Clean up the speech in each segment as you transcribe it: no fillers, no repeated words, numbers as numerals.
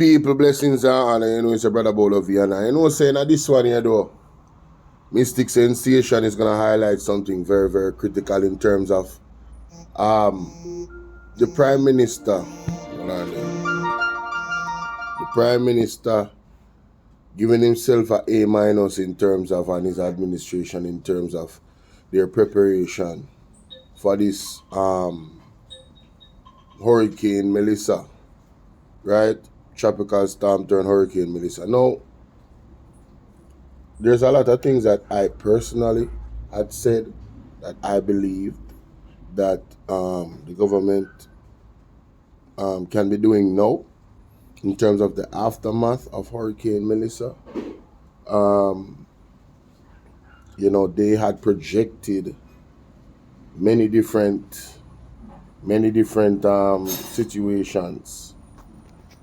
People, blessings and honor, it's your brother Bolo Viana. Saying that this one here though, Mystic Sensation is gonna highlight something very, very critical in terms of the Prime Minister. Hold on there. The Prime Minister giving himself a A- in terms of, and his administration in terms of their preparation for this Hurricane Melissa, right? Tropical storm turned Hurricane Melissa. Now, there's a lot of things that I personally had said that I believed that the government can be doing now in terms of the aftermath of Hurricane Melissa. They had projected many different situations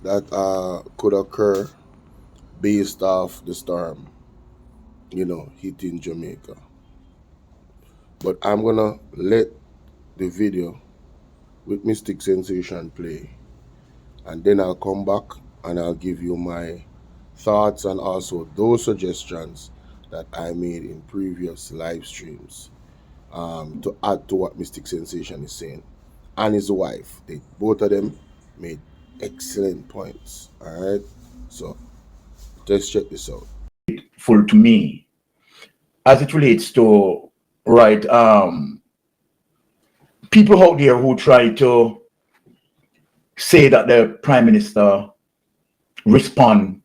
that could occur based off the storm, hitting Jamaica. But I'm gonna let the video with Mystic Sensation play, and then I'll come back and I'll give you my thoughts and also those suggestions that I made in previous live streams to add to what Mystic Sensation is saying, and his wife. Both of them made excellent points. All right, so let's check this out. Full to me, as it relates to people out there who try to say that the Prime Minister respond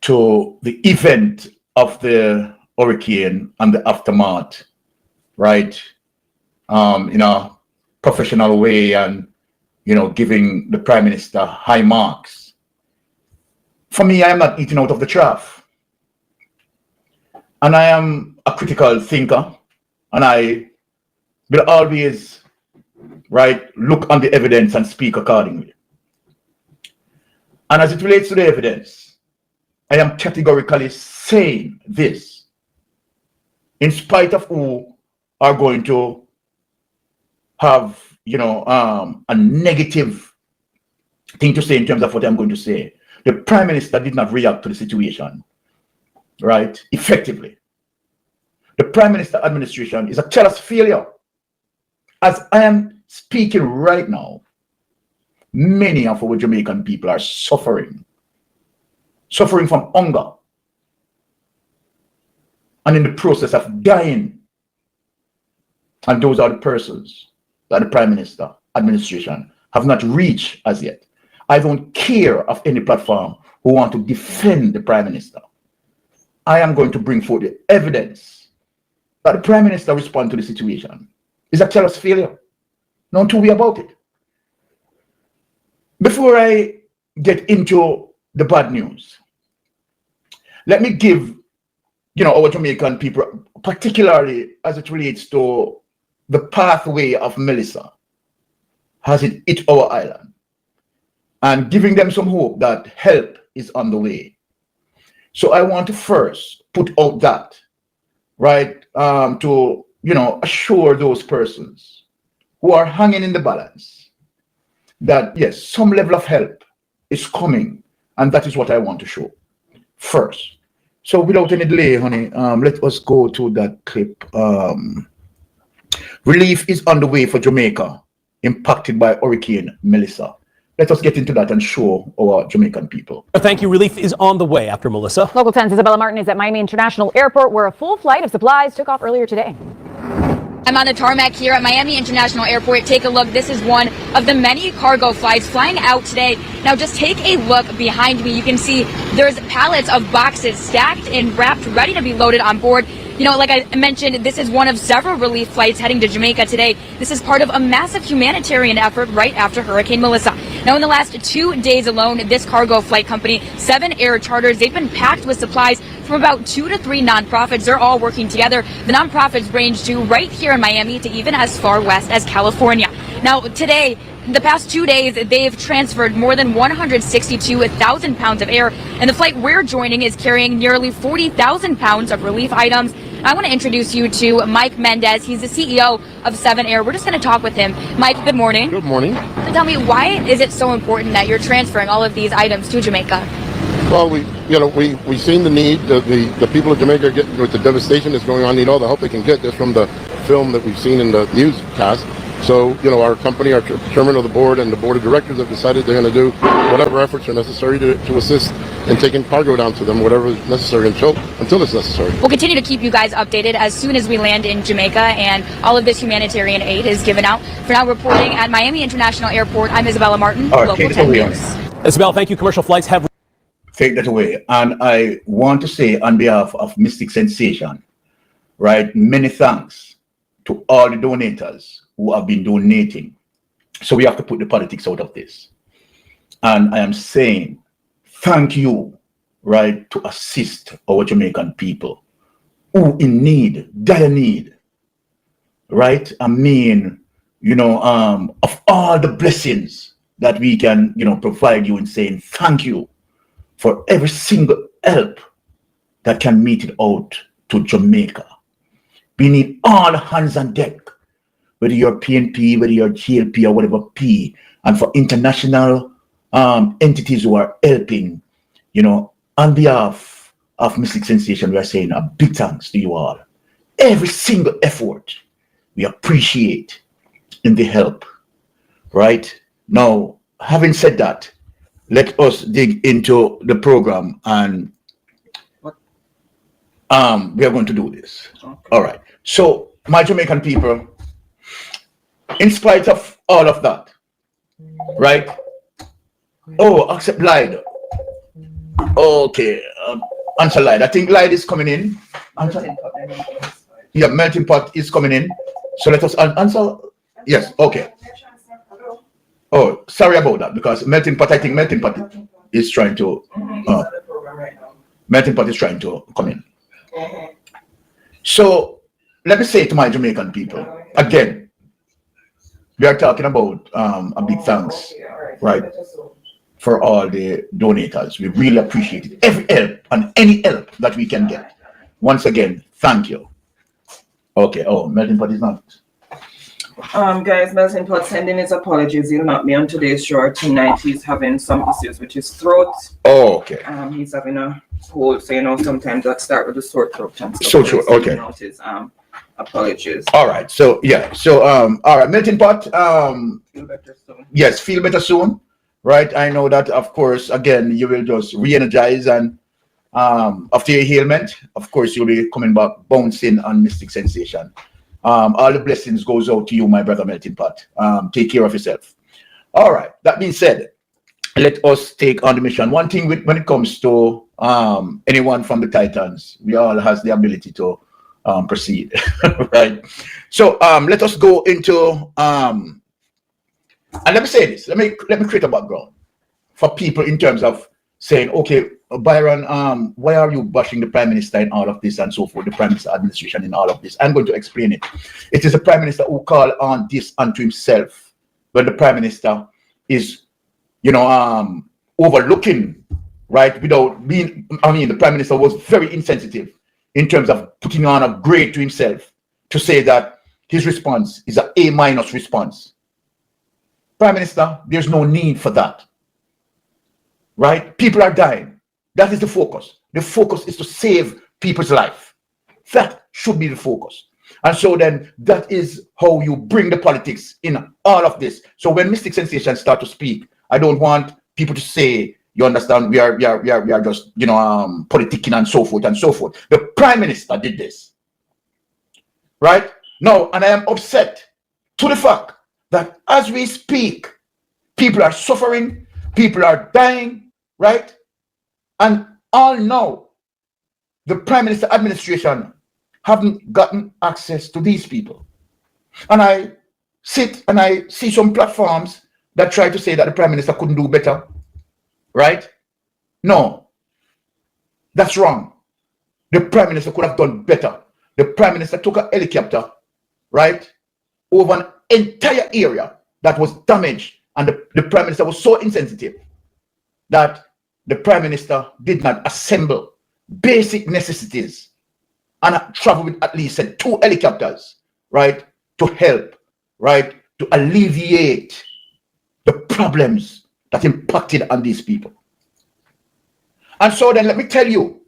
to the event of the hurricane and the aftermath, right? In a professional way and, giving the Prime Minister high marks. For me, I am not eating out of the trough. And I am a critical thinker, and I will always, look on the evidence and speak accordingly. And as it relates to the evidence, I am categorically saying this, in spite of who are going to have, a negative thing to say in terms of what I'm going to say. The Prime Minister did not react to the situation, effectively. The Prime Minister administration is a callous failure. As I am speaking right now, many of our Jamaican people are suffering from hunger, and in the process of dying. And those are the persons that the Prime Minister administration have not reached as yet. I don't care of any platform who want to defend the Prime Minister. I am going to bring forth the evidence that the Prime Minister respond to the situation. It's a callous failure. Not to be about it. Before I get into the bad news, let me give, our Jamaican people, particularly as it relates to the pathway of Melissa, has it hit our island, and giving them some hope that help is on the way. So I want to first put out that, to, assure those persons who are hanging in the balance that, yes, some level of help is coming, and that is what I want to show first. So without any delay, honey, let us go to that clip. Relief is on the way for Jamaica, impacted by Hurricane Melissa. Let us get into that and show our Jamaican people. Thank you. Relief is on the way after Melissa. Local 10's Isabella Martin is at Miami International Airport, where a full flight of supplies took off earlier today. I'm on the tarmac here at Miami International Airport. Take a look. This is one of the many cargo flights flying out today. Now, just take a look behind me. You can see there's pallets of boxes stacked and wrapped, ready to be loaded on board. Like I mentioned, this is one of several relief flights heading to Jamaica today. This is part of a massive humanitarian effort right after Hurricane Melissa. Now, in the last 2 days alone, this cargo flight company, 7 air charters, they've been packed with supplies from about 2 to 3 nonprofits. They're all working together. The nonprofits range to right here in Miami to even as far west as California. Now, today, the past 2 days, they've transferred more than 162,000 pounds of air, and the flight we're joining is carrying nearly 40,000 pounds of relief items. I want to introduce you to Mike Mendez. He's the CEO of 7 Air. We're just going to talk with him. Mike, good morning. Good morning. Tell me, why is it so important that you're transferring all of these items to Jamaica? Well, we've seen the need. The people of Jamaica, with the devastation that's going on, need all the help they can get. Just from the film that we've seen in the newscast. So, our company, our chairman of the board and the board of directors have decided they're going to do whatever efforts are necessary to assist in taking cargo down to them, whatever is necessary until it's necessary. We'll continue to keep you guys updated as soon as we land in Jamaica and all of this humanitarian aid is given out. For now, reporting at Miami International Airport, I'm Isabella Martin, All right, Local take it 10 away, News. Isabel, thank you. Commercial flights have. Take that away. And I want to say on behalf of Mystic Sensation, right, many thanks to all the donators who have been donating. So we have to put the politics out of this. And I am saying thank you, right, to assist our Jamaican people who in need, dire need, right? I mean, of all the blessings that we can, provide you in saying thank you for every single help that can meet it out to Jamaica. We need all hands on deck, whether you're PNP, whether you're GLP or whatever P, and for international entities who are helping, on behalf of Mystic Sensation, we are saying a big thanks to you all. Every single effort we appreciate in the help, right? Now, having said that, let us dig into the program and we are going to do this. Okay. All right. So, my Jamaican people, in spite of all of that, right? Oh, accept Lied. Okay. Answer Lied. I think Lied is coming in. Yeah, Melting Pot is coming in. So let us answer. Yes. Okay. Oh, sorry about that, because Melting Pot, I think Melting Pot is trying to Melting Pot is trying to come in. So let me say to my Jamaican people, again, we are talking about a big thanks, right, for all the donators. We really appreciate it. Every help and any help that we can get. Once again, thank you. Okay, oh, Melting Pot is not. Guys, Melting Pot sending his apologies. He'll not be on today's show tonight. He's having some issues with his throat. Oh, okay. He's having a cold, so sometimes that start with a sore throat and stuff. So true. Okay. His apologies. All right. So yeah. So all right, Melting Pot. Feel better soon. Yes, feel better soon. Right. I know that. Of course. Again, you will just re-energize and after your ailment, of course, you'll be coming back bouncing on Mystic Sensation. All the blessings goes out to you, my brother Melting Pot. Take care of yourself. All right. That being said, let us take on the mission. One thing when it comes to anyone from the Titans, we all has the ability to proceed, right? So let us go into and let me say this. Let me create a background for people in terms of saying, okay, Byron, why are you bashing the Prime Minister in all of this and so forth, the Prime Minister administration in all of this? I'm going to explain it. It is the Prime Minister who called on this unto himself when the Prime Minister is, overlooking, right, without being, the Prime Minister was very insensitive in terms of putting on a grade to himself to say that his response is an A- response. Prime Minister, there's no need for that. Right? People are dying. That is the focus. The focus is to save people's life. That should be the focus. And so then that is how you bring the politics in all of this. So when Mystic Sensation start to speak, I don't want people to say, you understand, we are just, politicking and so forth and so forth. The Prime Minister did this. Right? No, and I am upset to the fact that as we speak, people are suffering, people are dying, right? And all now, the Prime Minister administration haven't gotten access to these people. And I sit and I see some platforms that try to say that the Prime Minister couldn't do better, right? No, that's wrong. The Prime Minister could have done better. The Prime Minister took a helicopter, right, over an entire area that was damaged, and the Prime Minister was so insensitive that the Prime Minister did not assemble basic necessities and travel with at least 2 helicopters, right, to help, right, to alleviate the problems that impacted on these people. And so then let me tell you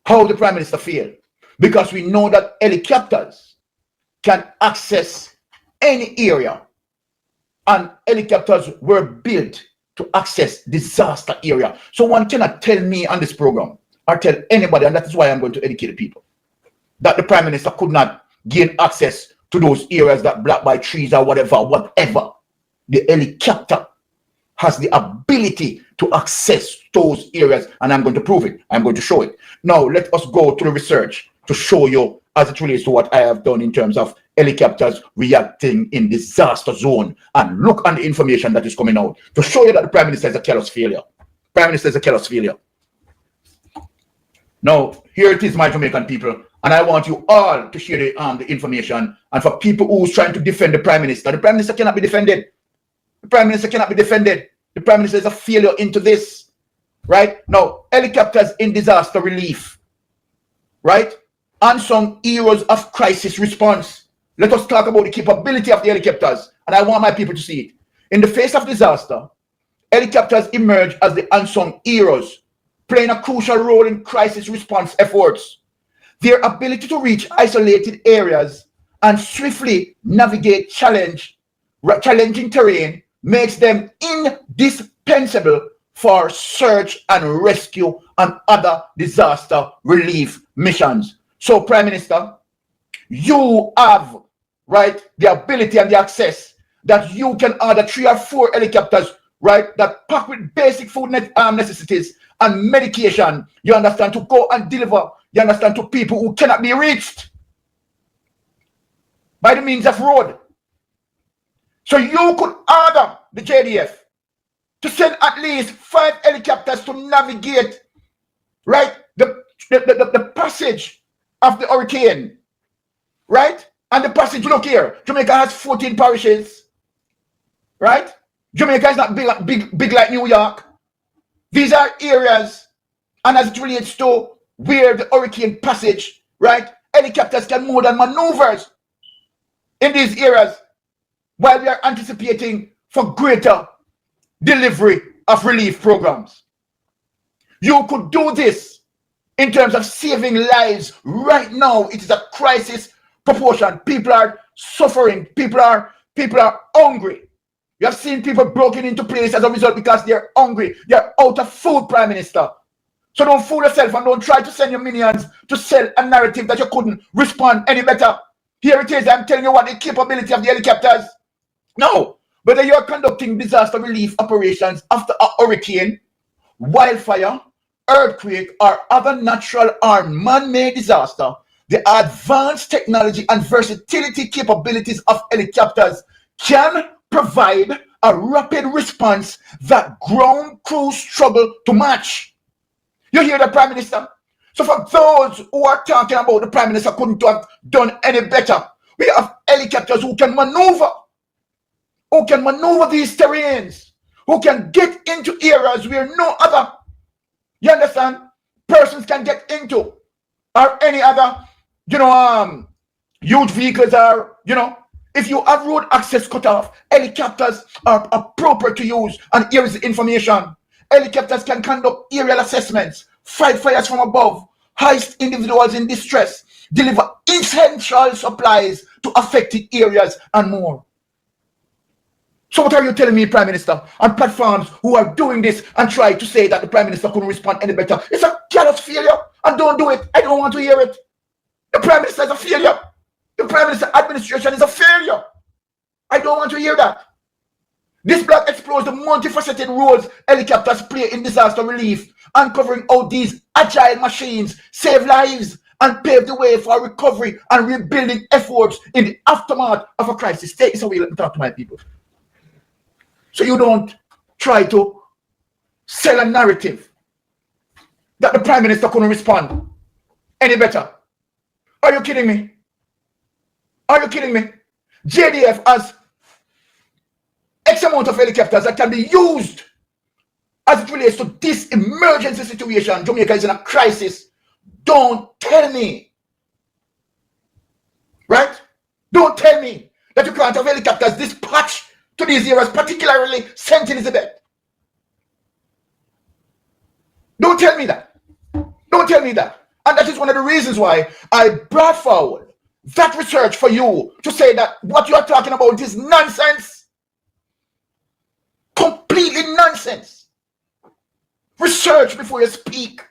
how the Prime Minister failed. Because we know that helicopters can access any area, and helicopters were built to access disaster area. So one cannot tell me on this program or tell anybody, and that is why I'm going to educate the people, that the Prime Minister could not gain access to those areas that blocked by trees or whatever. The helicopter has the ability to access those areas, and I'm going to prove it. I'm going to show it. Now, let us go to the research to show you as it relates to what I have done in terms of helicopters reacting in disaster zone, and look on the information that is coming out to show you that the Prime Minister is a callous failure. Prime Minister is a callous failure. Now, here it is, my Jamaican people, and I want you all to share the information. And for people who's trying to defend the Prime Minister cannot be defended. The Prime Minister cannot be defended. The Prime Minister is a failure into this, right? Now, helicopters in disaster relief, right? Unsung heroes of crisis response. Let us talk about the capability of the helicopters, and I want my people to see it. In the face of disaster, helicopters emerge as the unsung heroes, playing a crucial role in crisis response efforts. Their ability to reach isolated areas and swiftly navigate challenging terrain makes them indispensable for search and rescue and other disaster relief missions. So, Prime Minister, you have, right, the ability and the access that you can order 3 or 4 helicopters, right, that packed with basic food necessities and medication, you understand, to go and deliver, you understand, to people who cannot be reached by the means of road. So you could order the JDF to send at least 5 helicopters to navigate, right, the passage of the hurricane, right? And the passage, look here, Jamaica has 14 parishes, right? Jamaica is not big like New York. These are areas, and as it relates to where the hurricane passage, right, helicopters can more than maneuvers in these areas, while we are anticipating for greater delivery of relief programs. You could do this in terms of saving lives. Right now, it is a crisis proportion. People are suffering. People are hungry. You have seen people broken into place as a result because they're hungry. They're out of food, Prime Minister. So don't fool yourself and don't try to send your minions to sell a narrative that you couldn't respond any better. Here it is. I'm telling you what the capability of the helicopters. Now, whether you're conducting disaster relief operations after a hurricane, wildfire, earthquake, or other natural or man-made disaster, the advanced technology and versatility capabilities of helicopters can provide a rapid response that ground crews struggle to match. You hear that, Prime Minister? So for those who are talking about the Prime Minister couldn't have done any better, we have helicopters who can maneuver these terrains, who can get into areas where no other, you understand, persons can get into, or any other, huge vehicles are, if you have road access cut off, helicopters are appropriate to use. And here is the information. Helicopters can conduct aerial assessments, fight fires from above, hoist individuals in distress, deliver essential supplies to affected areas, and more. So what are you telling me, Prime Minister, on platforms who are doing this and try to say that the Prime Minister couldn't respond any better? It's a callous failure, and don't do it. I don't want to hear it. The Prime Minister is a failure. The Prime Minister administration is a failure. I don't want to hear that. This blog explores the multifaceted roles helicopters play in disaster relief, uncovering how these agile machines save lives and pave the way for recovery and rebuilding efforts in the aftermath of a crisis. Take this away, let me talk to my people. So you don't try to sell a narrative that the Prime Minister couldn't respond any better. Are you kidding me? Are you kidding me? JDF has X amount of helicopters that can be used as it relates to this emergency situation. Jamaica is in a crisis. Don't tell me right? Don't tell me that you can't have helicopters dispatched to these areas, particularly St. Elizabeth. Don't tell me that. Don't tell me that. And that is one of the reasons why I brought forward that research for you to say that what you are talking about is nonsense. Completely nonsense. Research before you speak.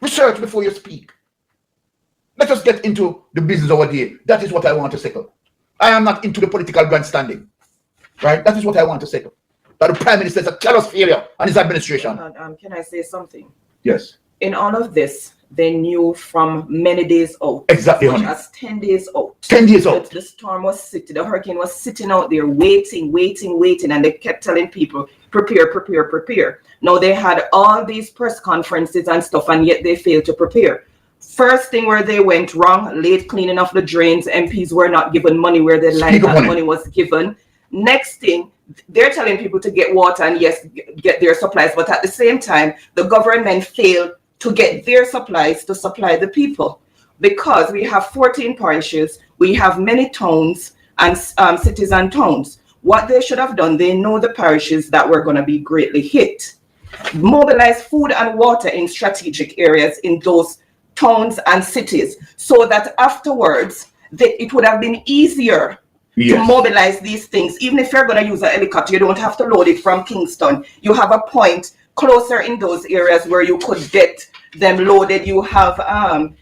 Research before you speak. Let us get into the business of our day. That is what I want to settle. I am not into the political grandstanding. Right? That is what I want to settle. That the Prime Minister is a callous failure and his administration. Can I say something? Yes. In all of this, they knew from many days out. Exactly. As much as 10 days out. 10 days out. The storm was sitting, the hurricane was sitting out there waiting, and they kept telling people, prepare, prepare, prepare. Now they had all these press conferences and stuff, and yet they failed to prepare. First thing where they went wrong, late cleaning of the drains, MPs were not given money where the line that money was given. Next thing, they're telling people to get water and yes, get their supplies, but at the same time, the government failed to get their supplies to supply the people, because we have 14 parishes, we have many towns and cities and towns. What they should have done, they know the parishes that were going to be greatly hit. Mobilize food and water in strategic areas in those towns and cities, so that afterwards it would have been easier to mobilize these things. Even if you're going to use a helicopter, you don't have to load it from Kingston. You have a point closer in those areas where you could get them loaded. You have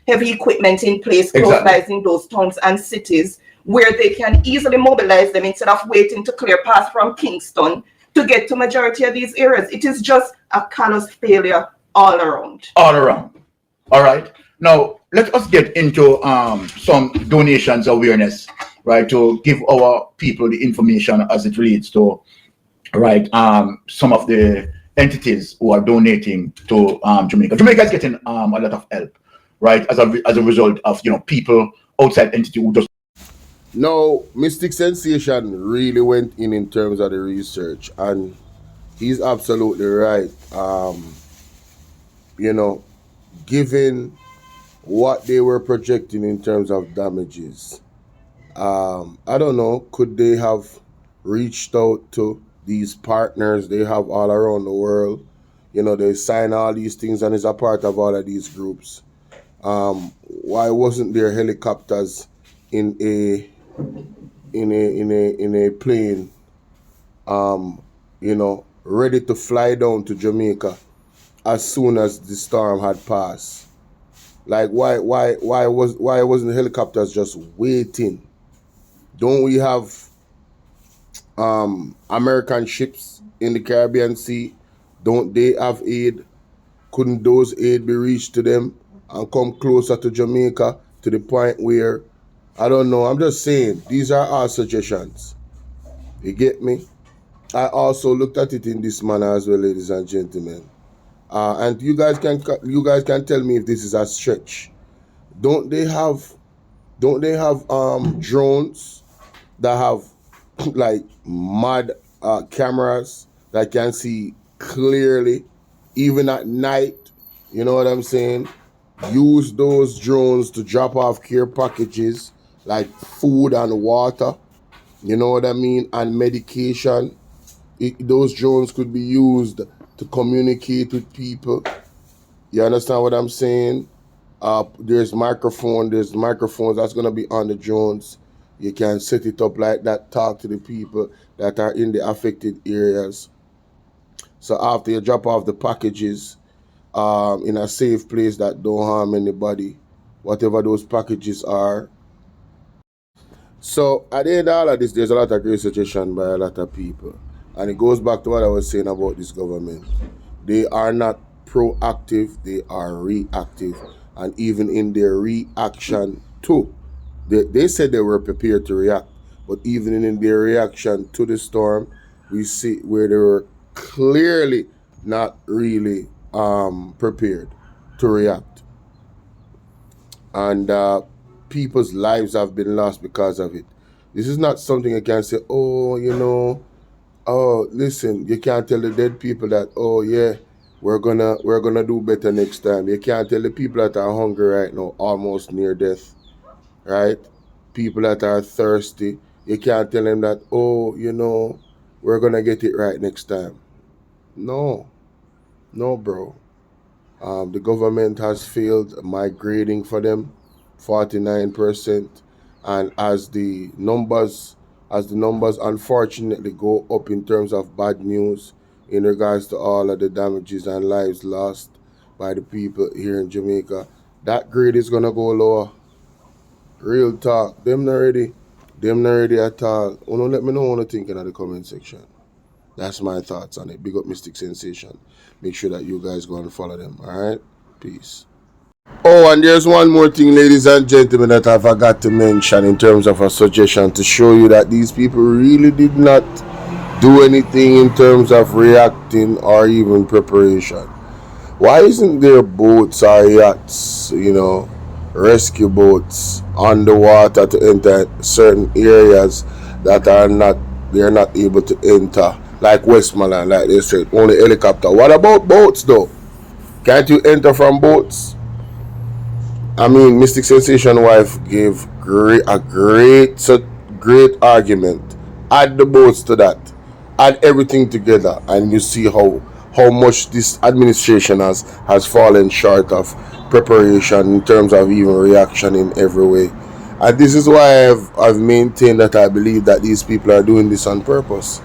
heavy equipment in place close by in those towns and cities where they can easily mobilize them instead of waiting to clear paths from Kingston to get to majority of these areas. It is just a callous failure all around. All around. All right. Now, let us get into some donations awareness, right, to give our people the information as it relates to, right, some of the entities who are donating to Jamaica. Jamaica is getting a lot of help, right, as a result of, people outside entity who just. No, Mystic Sensation really went in terms of the research, and he's absolutely right. Given what they were projecting in terms of damages, I don't know, could they have reached out to these partners they have all around the world? They sign all these things and is a part of all of these groups. Why wasn't there helicopters in a plane, ready to fly down to Jamaica as soon as the storm had passed? Like, why wasn't the helicopters just waiting? Don't we have American ships in the Caribbean Sea? Don't they have aid? Couldn't those aid be reached to them and come closer to Jamaica to the point where, I don't know, I'm just saying, these are our suggestions. You get me? I also looked at it in this manner as well, ladies and gentlemen. And you guys can tell me if this is a stretch. Don't they have drones that have like mad cameras that can see clearly even at night? You know what I'm saying? Use those drones to drop off care packages like food and water, you know what I mean, and medication. Those drones could be used to communicate with people. You understand what I'm saying? There's microphones that's going to be on the drones. You can set it up like that, talk to the people that are in the affected areas. So after you drop off the packages in a safe place that don't harm anybody, whatever those packages are. So at the end of all of this, there's a lot of great suggestion by a lot of people. And it goes back to what I was saying about this government. They are not proactive, they are reactive. And even in their reaction too, they said they were prepared to react. But even in their reaction to the storm, we see where they were clearly not really prepared to react. And people's lives have been lost because of it. This is not something you can say, listen, you can't tell the dead people that, we're gonna do better next time. You can't tell the people that are hungry right now, almost near death, right? People that are thirsty, you can't tell them that, oh, we're gonna get it right next time. No, no, bro. The government has failed migrating for them, 49%, and as the numbers unfortunately go up in terms of bad news in regards to all of the damages and lives lost by the people here in Jamaica, that grade is gonna go lower. Real talk. Them not ready. Them not ready at all. Let me know what you think in the comment section. That's my thoughts on it. Big up Mystic Sensation. Make sure that you guys go and follow them. Alright? Peace. Oh, and there's one more thing, ladies and gentlemen, that I forgot to mention in terms of a suggestion to show you that these people really did not do anything in terms of reacting or even preparation. Why isn't there boats or yachts, rescue boats on the water to enter certain areas that they're not able to enter, like Westmoreland, like they said, only helicopter. What about boats though? Can't you enter from boats? I mean, Mystic Sensation wife gave a great argument. Add the boats to that. Add everything together, and you see how much this administration has fallen short of preparation in terms of even reaction in every way. And this is why I've maintained that I believe that these people are doing this on purpose.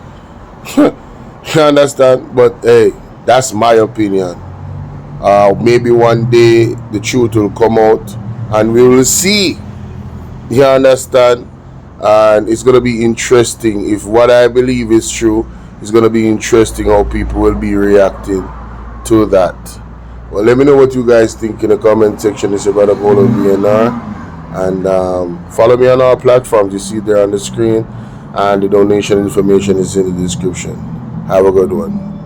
You understand? But hey, that's my opinion. Maybe one day the truth will come out and we will see. You understand? And it's going to be interesting. If what I believe is true, it's going to be interesting how people will be reacting to that. Well, let me know what you guys think in the comment section. It's your brother Bolo BNR. And follow me on our platforms. You see there on the screen. And the donation information is in the description. Have a good one.